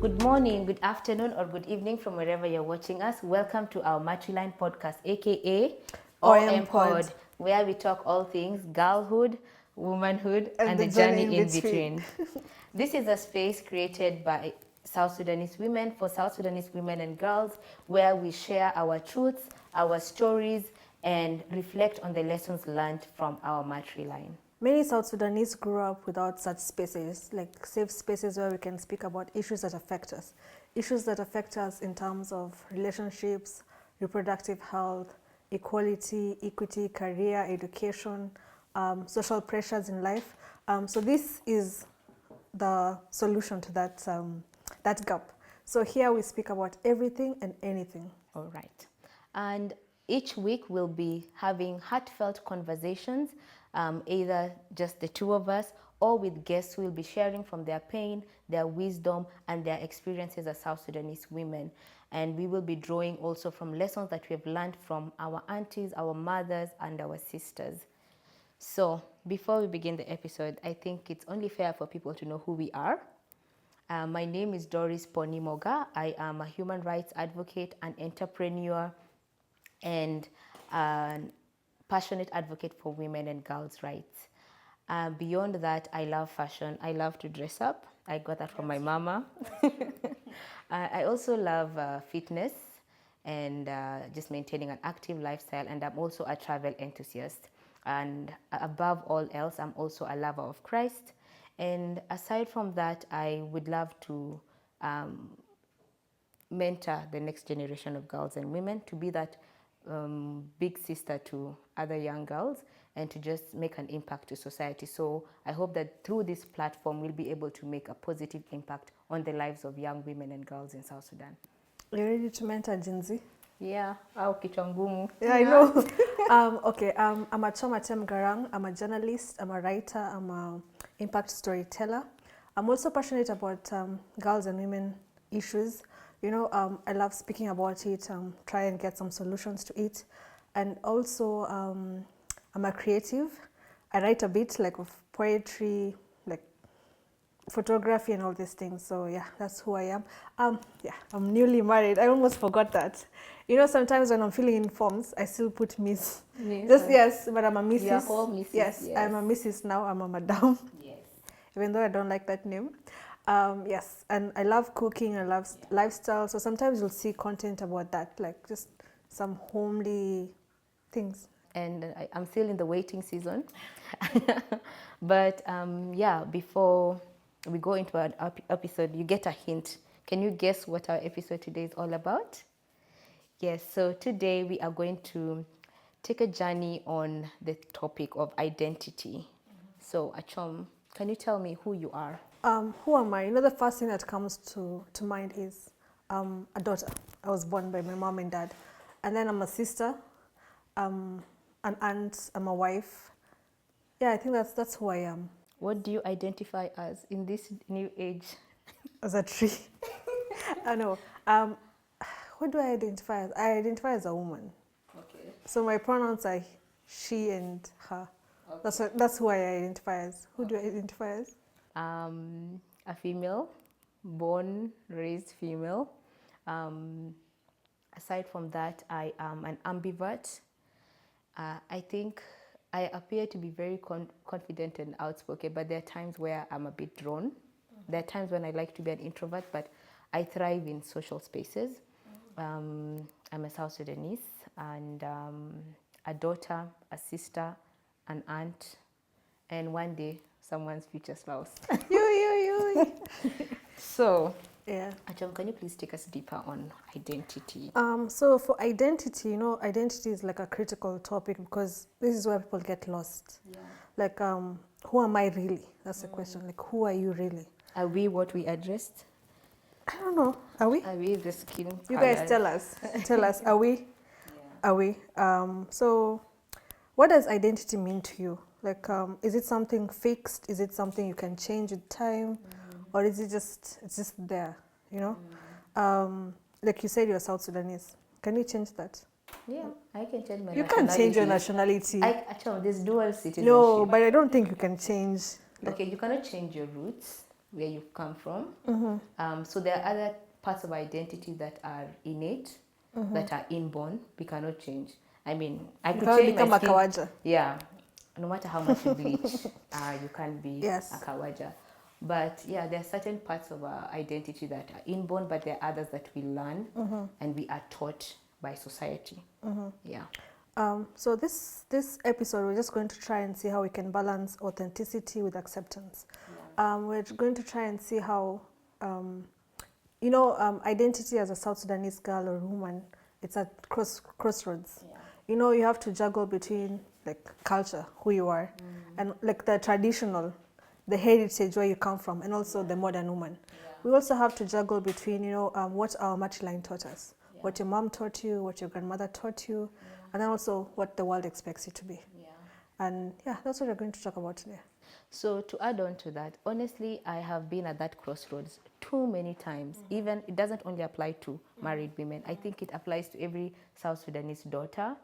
Good morning, good afternoon, or good evening from wherever you're watching us. Welcome to our Matriline podcast, aka OM Pod, where we talk all things girlhood, womanhood, and the journey journey in in between. This is a space created by South Sudanese women for South Sudanese women and girls, where we share our truths, our stories, and reflect on the lessons learned from our Matriline. Many South Sudanese grew up without such spaces, like safe spaces where we can speak about issues that affect us. Issues that affect us in terms of relationships, reproductive health, equality, equity, career, education, social pressures in life. So this is the solution to that gap. So here we speak about everything and anything. All right. And each week we'll be having heartfelt conversations, either just the two of us or with guests who will be sharing from their pain, their wisdom, and their experiences as South Sudanese women. And we will be drawing also from lessons that we have learned from our aunties, our mothers, and our sisters. So before we begin the episode, I think it's only fair for people to know who we are. My name is Doris Ponimoga. I am a human rights advocate, an entrepreneur, and a passionate advocate for women and girls' rights. Beyond that, I love fashion. I love to dress up. I got that from my mama. I also love fitness and just maintaining an active lifestyle. And I'm also a travel enthusiast. And above all else, I'm also a lover of Christ. And aside from that, I would love to mentor the next generation of girls and women, to be that big sister to other young girls, and to just make an impact to society. So I hope that through this platform, we'll be able to make a positive impact on the lives of young women and girls in South Sudan. Are you ready to mentor Gen Z? Yeah, au kichwa ngumu. Yeah, I know. Okay, I'm Achom Garang. I'm a journalist, I'm a writer, I'm an impact storyteller. I'm also passionate about girls and women issues. You know, I love speaking about it, try and get some solutions to it. And also, I'm a creative. I write a bit like of poetry, like photography and all these things. So yeah, that's who I am. Yeah, I'm newly married. I almost forgot that. You know, sometimes when I'm filling in forms, I still put Miss. Yes, but I'm a Mrs. You're whole Mrs. Yes, I'm a Mrs. now. I'm a madam. Yes. Even though I don't like that name. Yes, and I love cooking. I love lifestyle. So sometimes you'll see content about that, like just some homely things. And I'm still in the waiting season. But yeah, before we go into an episode, you get a hint. Can you guess what our episode today is all about? Yes, so today we are going to take a journey on the topic of identity. So Achom, can you tell me who you are? Who am I? You know, the first thing that comes to mind is a daughter. I was born by my mom and dad. And then I'm a sister, an aunt, I'm a wife. Yeah, I think that's who I am. What do you identify as in this new age? As a tree. I know. What do I identify as? I identify as a woman. Okay. So my pronouns are she and her. Okay. That's who I identify as. Who do I identify as? A female, born, raised female. Aside from that, I am an ambivert. I think I appear to be very confident and outspoken, but there are times where I'm a bit drawn. Mm-hmm. There are times when I like to be an introvert, but I thrive in social spaces. Mm-hmm. I'm a South Sudanese and a daughter, a sister, an aunt, and one day someone's future spouse. You. So, yeah. Achom, can you please take us deeper on identity? So for identity, you know, identity is like a critical topic because this is where people get lost. Yeah. Like, who am I really? That's the question. Like, who are you really? Are we what we addressed? I don't know. Are we? Are we the skin color? You guys tell us. Tell us. Are we? Yeah. Are we? So what does identity mean to you? Like, is it something fixed? Is it something you can change with time? Or is it it's just there, you know? Like you said, you're South Sudanese. Can you change that? Yeah, I can change my nationality. You can't change your nationality. Actually, there's dual citizenship. No, but I don't think you can change. Okay, you cannot change your roots. where you come from. So there are other parts of identity that are innate, that are inborn. We cannot change. I mean, I You could cannot change my become a skin. kawaja. Yeah, no matter how much you bleach, you can't be Yes. a kawaja. But yeah, there are certain parts of our identity that are inborn, but there are others that we learn and we are taught by society. Yeah. So this episode, we're just going to try and see how we can balance authenticity with acceptance. We're going to try and see how, identity as a South Sudanese girl or woman, it's at crossroads. Yeah. You have to juggle between like culture, who you are, and like the traditional, the heritage where you come from, and also the modern woman. We also have to juggle between, what our Matriline taught us, what your mom taught you, what your grandmother taught you, and then also what the world expects you to be. And yeah, that's what we're going to talk about today. So to add on to that, honestly, I have been at that crossroads too many times. Even it doesn't only apply to married women. I think it applies to every South Sudanese daughter,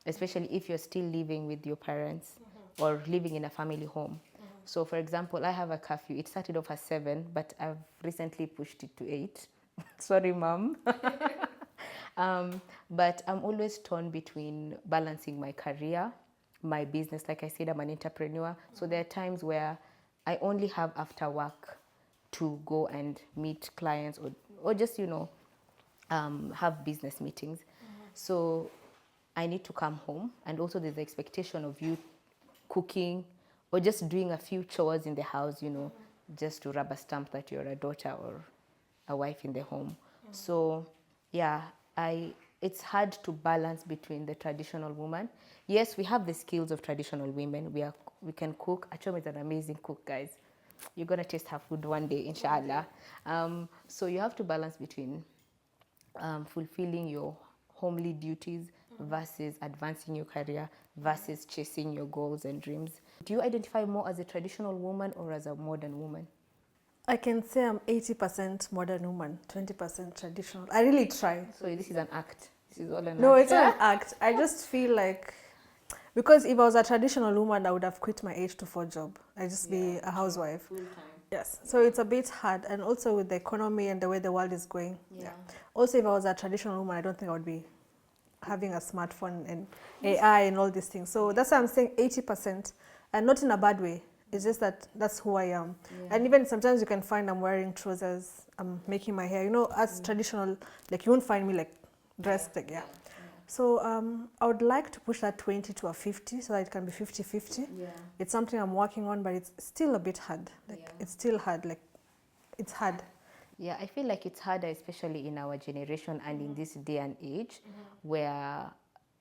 especially if you're still living with your parents or living in a family home. So for example, I have a curfew. It started off at 7, but I've recently pushed it to 8. Sorry, mom. But I'm always torn between balancing my career, my business. Like I said, I'm an entrepreneur. So there are times where I only have after work to go and meet clients or just, have business meetings. So I need to come home. And also there's the expectation of you cooking or just doing a few chores in the house, just to rubber stamp that you're a daughter or a wife in the home. So yeah, it's hard to balance between the traditional woman. Yes, we have the skills of traditional women. We can cook. Achom is an amazing cook, guys. You're gonna taste her food one day, inshallah. So you have to balance between fulfilling your homely duties versus advancing your career versus chasing your goals and dreams. Do you identify more as a traditional woman or as a modern woman? I can say I'm 80% modern woman, 20% traditional. I really try. So this is an act. This is all an No, act. it's not an act. I just feel like, because if I was a traditional woman, I would have quit my 8 to 4 job. I'd just be a housewife. Full time. Yes. So it's a bit hard. And also with the economy and the way the world is going. Yeah. Also, if I was a traditional woman, I don't think I would be having a smartphone and AI and all these things. So that's why I'm saying 80%, and not in a bad way. It's just that that's who I am. Yeah. And even sometimes you can find I'm wearing trousers, I'm making my hair. As traditional, like you won't find me like dressed like, yeah. So I would like to push that 20 to a 50 so that it can be 50-50. Yeah. It's something I'm working on, but it's still a bit hard. It's still hard. Like, it's hard. Yeah, I feel like it's harder, especially in our generation and in this day and age where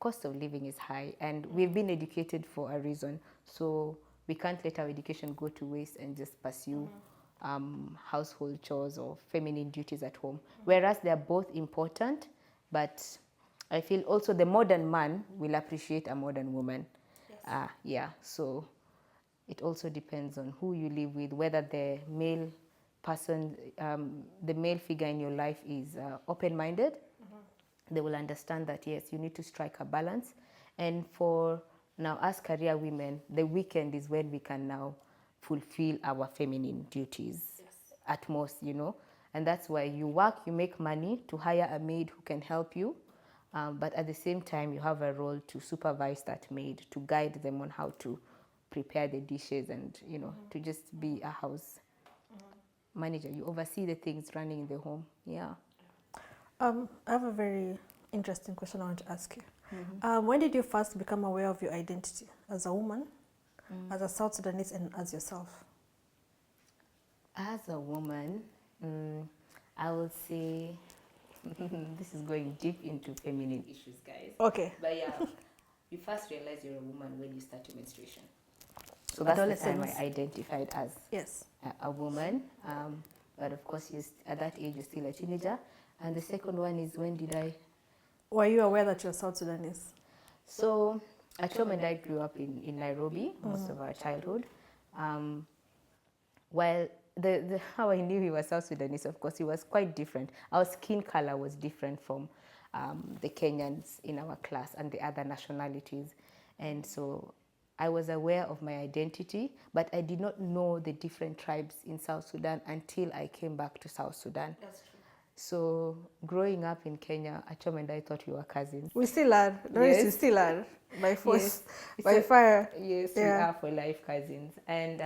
cost of living is high and we've been educated for a reason. So we can't let our education go to waste and just pursue household chores or feminine duties at home. Whereas they're both important, but I feel also the modern man will appreciate a modern woman. Yes. So it also depends on who you live with, whether the male person, the male figure in your life is open-minded. They will understand that, yes, you need to strike a balance. And for now, as career women, the weekend is when we can now fulfill our feminine duties at most, And that's why you work, you make money to hire a maid who can help you. But at the same time, you have a role to supervise that maid, to guide them on how to prepare the dishes and, to just be a house manager. You oversee the things running in the home. Yeah. I have a very interesting question I want to ask you. When did you first become aware of your identity as a woman, as a South Sudanese, and as yourself? As a woman, I would say this is going deep into feminine issues, guys. Okay. But yeah, you first realize you're a woman when you start your menstruation. So that's the time I identified as a woman. But of course, at that age, you're still a teenager. And the second one is, when did I... Were you aware that you're South Sudanese? So Achom and I grew up in Nairobi most of our childhood. While how I knew he was South Sudanese, of course, he was quite different. Our skin color was different from the Kenyans in our class and the other nationalities. And so I was aware of my identity, but I did not know the different tribes in South Sudan until I came back to South Sudan. That's true. So growing up in Kenya, Achom and I thought we were cousins. We still are. Doris, we still are. By force, Yes. by fire. Yes, we are for life cousins. And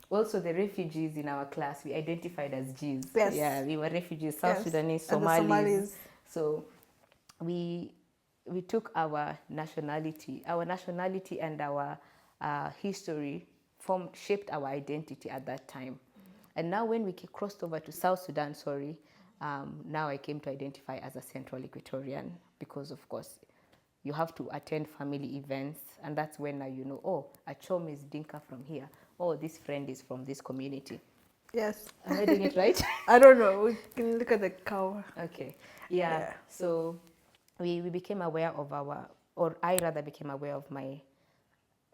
also the refugees in our class, we identified as Gs. Yes. Yeah, we were refugees, South Sudanese, And the Somalis. So we took our nationality and our history shaped our identity at that time. And now when we crossed over to South Sudan, now I came to identify as a Central Equatorian because, of course, you have to attend family events, and that's when now you know, oh, Achom is Dinka from here. Oh, this friend is from this community. Yes. Am I doing it right? I don't know. We can look at the cow. Okay. Yeah. So we became aware of I rather became aware of my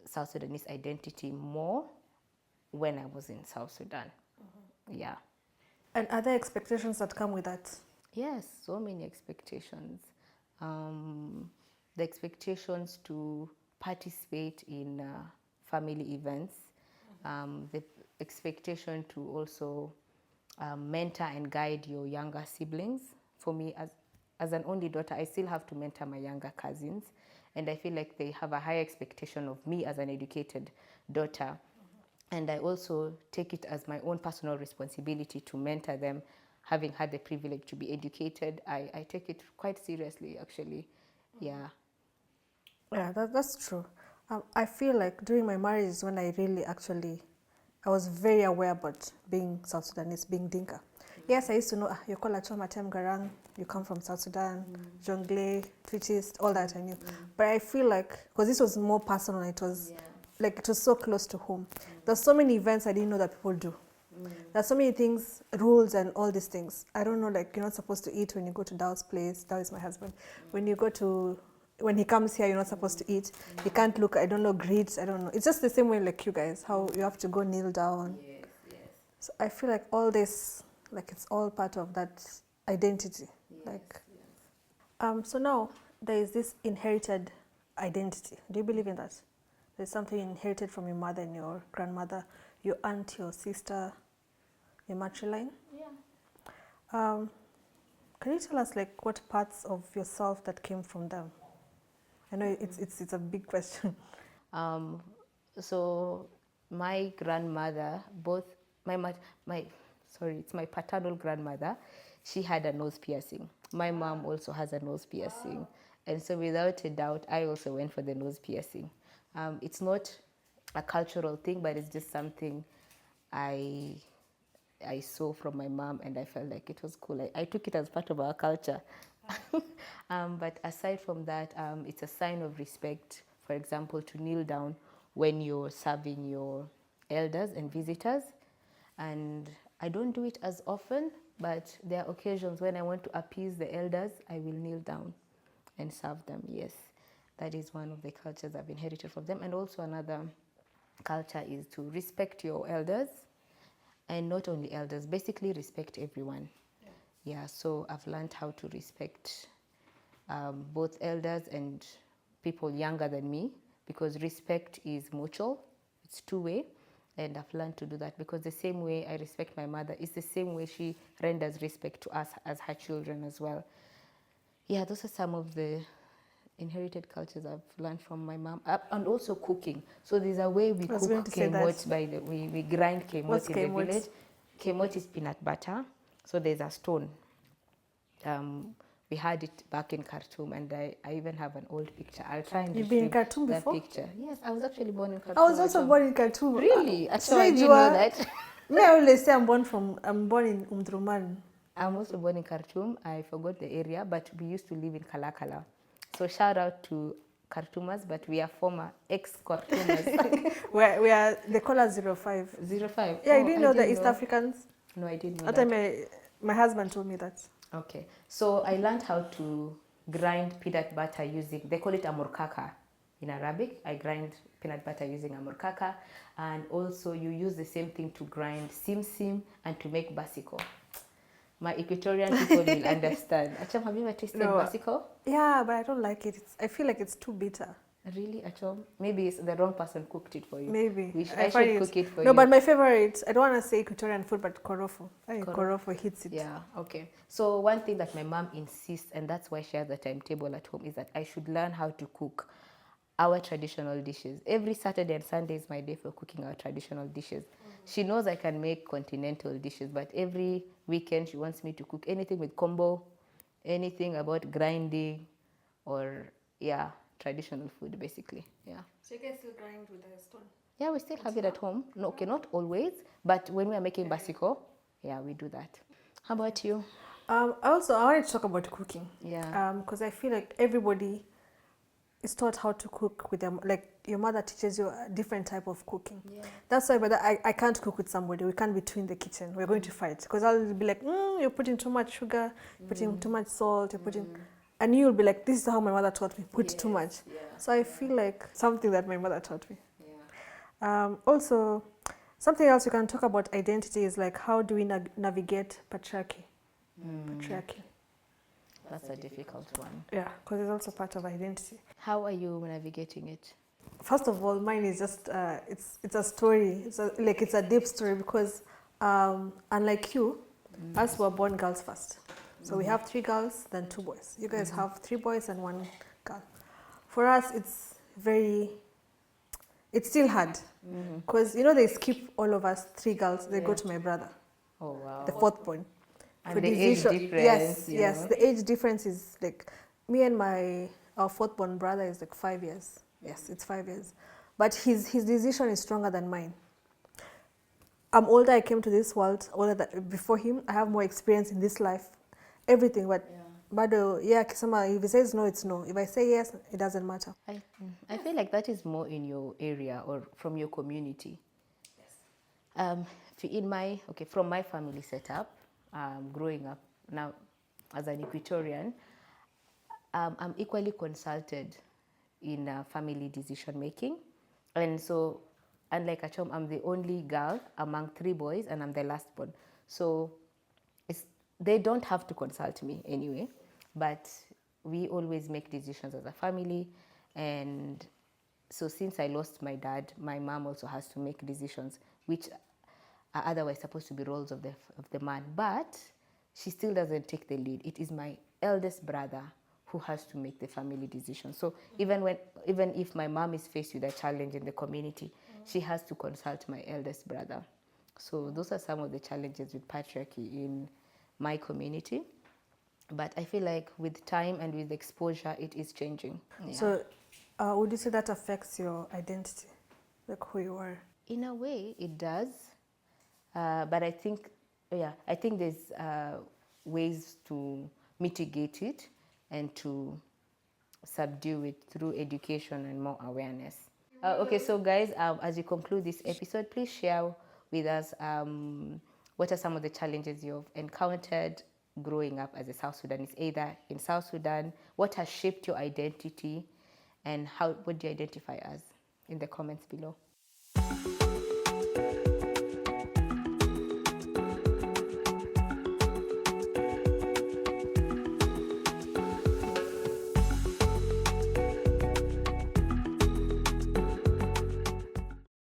South Sudanese identity more when I was in South Sudan. Mm-hmm. Yeah. And are there expectations that come with that? Yes, so many expectations. The expectations to participate in family events, the expectation to also mentor and guide your younger siblings. For me, as an only daughter, I still have to mentor my younger cousins, and I feel like they have a high expectation of me as an educated daughter. And I also take it as my own personal responsibility to mentor them. Having had the privilege to be educated, I take it quite seriously, actually. Yeah. Yeah, that's true. I feel like during my marriage is when I was very aware about being South Sudanese, being Dinka. Mm-hmm. Yes, I used to know, you call Achom Atem Garang, you come from South Sudan, Jonglei, Beatrice, all that I knew. But I feel like, because this was more personal, it was like it was so close to home. There's so many events I didn't know that people do. There's so many things, rules and all these things. I don't know, like you're not supposed to eat when you go to Dow's place. Dow is my husband. When he comes here, you're not supposed to eat. He can't look, I don't know, greet, I don't know. It's just the same way like you guys, how you have to go kneel down. Yes. So I feel like all this, like it's all part of that identity. So now there is this inherited identity. Do you believe in that? There's something inherited from your mother and your grandmother, your aunt, your sister, your matriline. Yeah. Can you tell us like what parts of yourself that came from them? I know it's a big question. So my grandmother, it's my paternal grandmother, she had a nose piercing. My mom also has a nose piercing. And so without a doubt, I also went for the nose piercing. It's not a cultural thing, but it's just something I saw from my mom, and I felt like it was cool. I took it as part of our culture. But aside from that, it's a sign of respect, for example, to kneel down when you're serving your elders and visitors. And I don't do it as often, but there are occasions when I want to appease the elders, I will kneel down and serve them. Yes, that is one of the cultures I've inherited from them. And also another culture is to respect your elders, and not only elders, basically respect everyone. Yeah, so I've learned how to respect both elders and people younger than me, because respect is mutual, it's two-way, and I've learned to do that because the same way I respect my mother is the same way she renders respect to us as her children as well. Yeah, those are some of the inherited cultures I've learned from my mom. And also cooking. So there's a way we cook kemot, by the way. We grind kemot in the village. Kemot is peanut butter. So there's a stone. We had it back in Khartoum, and I even have an old picture. I'll try and You've been in Khartoum that before? Picture. Yes, I was actually born in Khartoum. I was also born in Khartoum. Really? So I didn't know that. Me, I always say I'm born in Umdurman. I'm also born in Khartoum. I forgot the area, but we used to live in Kalakala. So shout out to Khartoumers, but we are former ex-Khartoumers. we are, they call us 05. 05? Yeah, you didn't know the East Africans? No, I didn't know that. That time my husband told me that. Okay. So I learned how to grind peanut butter using, they call it amurkaka in Arabic. I grind peanut butter using amurkaka. And also you use the same thing to grind simsim and to make basiko. My Equatorian people will understand. Achom, have you ever tasted basiko? Yeah, but I don't like it. I feel like it's too bitter. Really, Achom? Maybe it's the wrong person cooked it for you. Maybe. I should cook it for no, you. but my favorite, I don't want to say Equatorian food, but korofo. Korofo hits it. Yeah, okay. So one thing that my mom insists, and that's why she has a timetable at home, is that I should learn how to cook our traditional dishes. Every Saturday and Sunday is my day for cooking our traditional dishes. She knows I can make continental dishes, but every weekend she wants me to cook anything with combo, anything about grinding, or yeah, traditional food basically. Yeah. So you guys still grind with a stone? Yeah, we still have it at home. No, okay, not always, but when we are making basiko, yeah, we do that. How about you? I wanted to talk about cooking. Yeah. Because I feel like everybody is taught how to cook with them. Like your mother teaches you a different type of cooking. Yeah. That's why, but I can't cook with somebody. We can't be two in the kitchen. We're going to fight. Because I'll be like, you're putting too much sugar, putting too much salt, you're putting... And you'll be like, this is how my mother taught me, put too much. Yeah. So I feel like something that my mother taught me. Yeah. Also, something else you can talk about identity is like, how do we navigate patriarchy? Patriarchy. That's a difficult one. Yeah, because it's also part of identity. How are you navigating it? First of all, mine is just, it's a story. It's a deep story because unlike you, us were born girls first. So we have 3 girls, then 2 boys. You guys have 3 boys and 1 girl. For us, it's still hard. Because, they skip all of us 3 girls, they go to my brother. Oh, wow. The 4th born. And the age difference. Yes. The age difference is like, me and our 4th born brother is like 5 years. Yes, it's 5 years. But his decision is stronger than mine. I'm older, I came to this world older before him. I have more experience in this life. Everything, but if he says no, it's no. If I say yes, it doesn't matter. I feel like that is more in your area or from your community. Yes. From my family setup, growing up now as an Equatorian, I'm equally consulted in family decision making, and so unlike Achom, I'm the only girl among 3 boys, and I'm the last born. So they don't have to consult me anyway, but we always make decisions as a family. And so since I lost my dad, my mom also has to make decisions which are otherwise supposed to be roles of the man, but she still doesn't take the lead. It is my eldest brother who has to make the family decisions. So even if my mom is faced with a challenge in the community, she has to consult my eldest brother. So those are some of the challenges with patriarchy in my community, but I feel like with time and with exposure, it is changing. Yeah. So would you say that affects your identity, like who you are? In a way, it does, but I think there's ways to mitigate it and to subdue it through education and more awareness. Okay, so guys, as you conclude this episode, please share with us what are some of the challenges you've encountered growing up as a South Sudanese, either in South Sudan, what has shaped your identity, and what do you identify as, in the comments below.